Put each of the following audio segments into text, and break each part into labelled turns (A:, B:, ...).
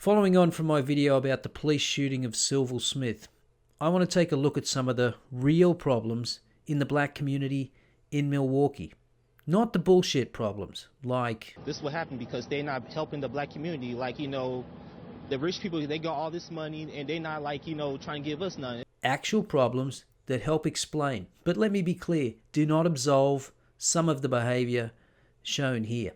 A: Following on from my video about the police shooting of Sylville Smith, I want to take a look at some of the real problems in the black community in Milwaukee. Not the bullshit problems, like...
B: This will happen because they're not helping the black community. Like, the rich people, they got all this money and they're not trying to give us none.
A: Actual problems that help explain. But let me be clear, do not absolve some of the behavior shown here.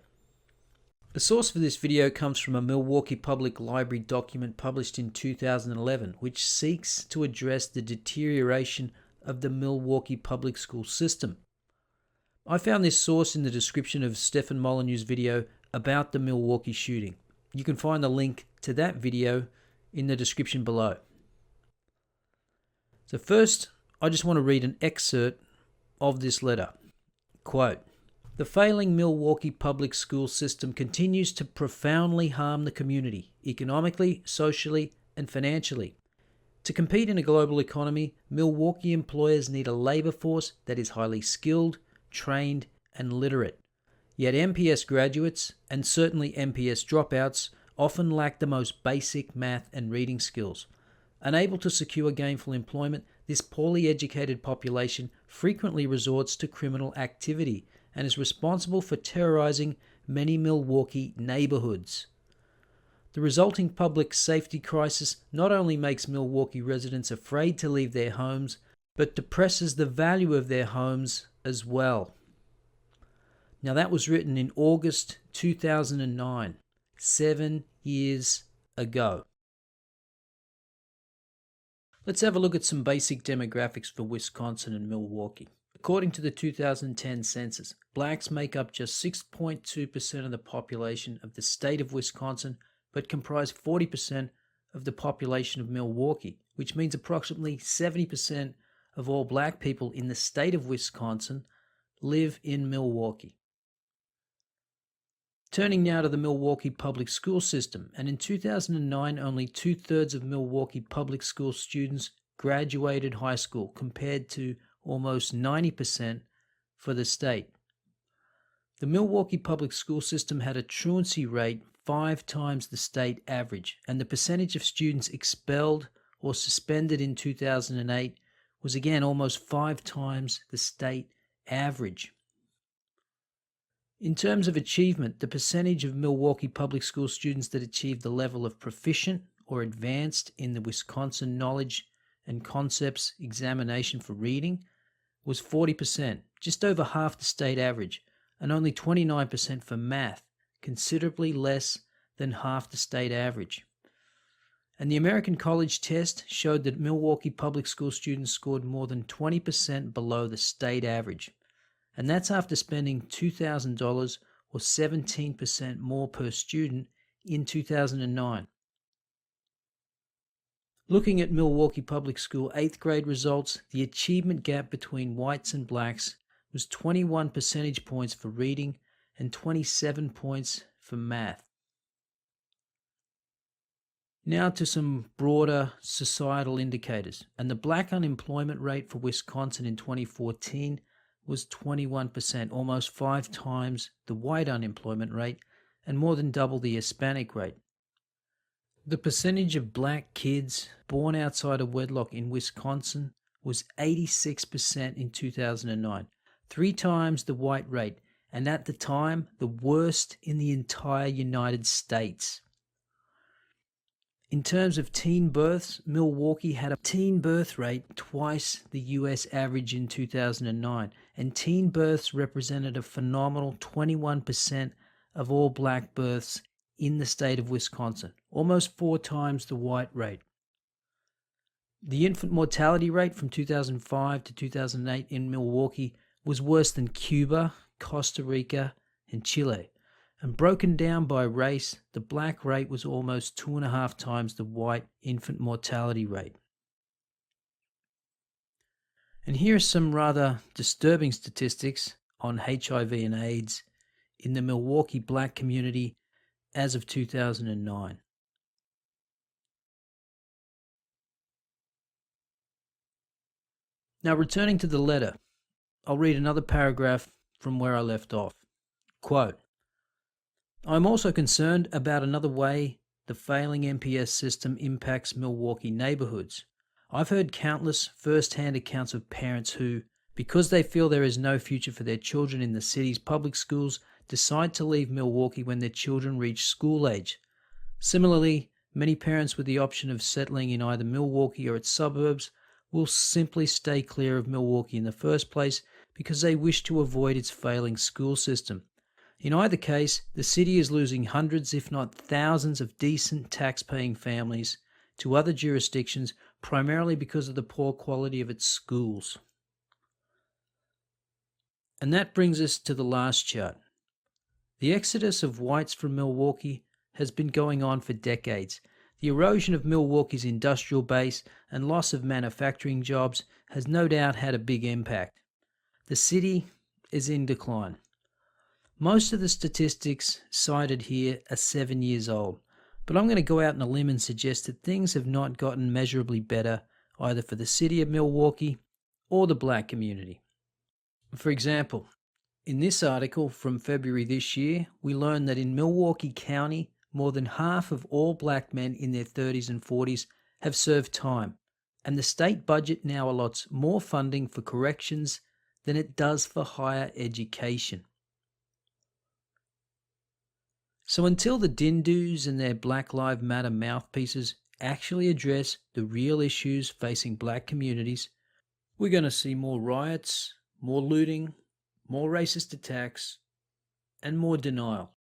A: The source for this video comes from a Milwaukee Public Library document published in 2011, which seeks to address the deterioration of the Milwaukee public school system. I found this source in the description of Stefan Molyneux's video about the Milwaukee shooting. You can find the link to that video in the description below. So first, I just want to read an excerpt of this letter. Quote, "The failing Milwaukee public school system continues to profoundly harm the community, economically, socially, and financially. To compete in a global economy, Milwaukee employers need a labor force that is highly skilled, trained, and literate. Yet MPS graduates, and certainly MPS dropouts, often lack the most basic math and reading skills. Unable to secure gainful employment, this poorly educated population frequently resorts to criminal activity and is responsible for terrorizing many Milwaukee neighborhoods. The resulting public safety crisis not only makes Milwaukee residents afraid to leave their homes, but depresses the value of their homes as well." Now that was written in August 2009, 7 years ago. Let's have a look at some basic demographics for Wisconsin and Milwaukee. According to the 2010 census, blacks make up just 6.2% of the population of the state of Wisconsin, but comprise 40% of the population of Milwaukee, which means approximately 70% of all black people in the state of Wisconsin live in Milwaukee. Turning now to the Milwaukee public school system, and in 2009, only 2/3 of Milwaukee public school students graduated high school, compared to almost 90% for the state. The Milwaukee public school system had a truancy rate 5 times the state average, and the percentage of students expelled or suspended in 2008 was again almost 5 times the state average. In terms of achievement, the percentage of Milwaukee public school students that achieved the level of proficient or advanced in the Wisconsin Knowledge and Concepts Examination for reading was 40%, just over half the state average, and only 29% for math, considerably less than half the state average. And the American College Test showed that Milwaukee public school students scored more than 20% below the state average. And that's after spending $2,000 or 17% more per student in 2009. Looking at Milwaukee public school 8th grade results, the achievement gap between whites and blacks was 21 percentage points for reading and 27 points for math. Now to some broader societal indicators. And the black unemployment rate for Wisconsin in 2014 was 21%, almost 5 times the white unemployment rate and more than double the Hispanic rate. The percentage of black kids born outside of wedlock in Wisconsin was 86% in 2009, 3 times the white rate, and at the time, the worst in the entire United States. In terms of teen births, Milwaukee had a teen birth rate twice the US average in 2009, and teen births represented a phenomenal 21% of all black births in the state of Wisconsin, almost 4 times the white rate. The infant mortality rate from 2005 to 2008 in Milwaukee was worse than Cuba, Costa Rica, and Chile. And broken down by race, the black rate was almost 2.5 times the white infant mortality rate. And here are some rather disturbing statistics on HIV and AIDS in the Milwaukee black community as of 2009. Now, returning to the letter, I'll read another paragraph from where I left off. Quote, "I'm also concerned about another way the failing MPS system impacts Milwaukee neighborhoods. I've heard countless first-hand accounts of parents who, because they feel there is no future for their children in the city's public schools, decide to leave Milwaukee when their children reach school age. Similarly, many parents with the option of settling in either Milwaukee or its suburbs will simply stay clear of Milwaukee in the first place because they wish to avoid its failing school system. In either case, the city is losing hundreds, if not thousands, of decent tax-paying families to other jurisdictions, primarily because of the poor quality of its schools. And that brings us to the last chart. The exodus of whites from Milwaukee has been going on for decades. The erosion of Milwaukee's industrial base and loss of manufacturing jobs has no doubt had a big impact. The city is in decline. Most of the statistics cited here are 7 years old, but I'm going to go out on a limb and suggest that things have not gotten measurably better either for the city of Milwaukee or the black community. For example, in this article from February this year, we learned that in Milwaukee County, more than half of all black men in their 30s and 40s have served time, and the state budget now allots more funding for corrections than it does for higher education. So until the Dindus and their Black Lives Matter mouthpieces actually address the real issues facing black communities, we're going to see more riots, more looting, more racist attacks, and more denial.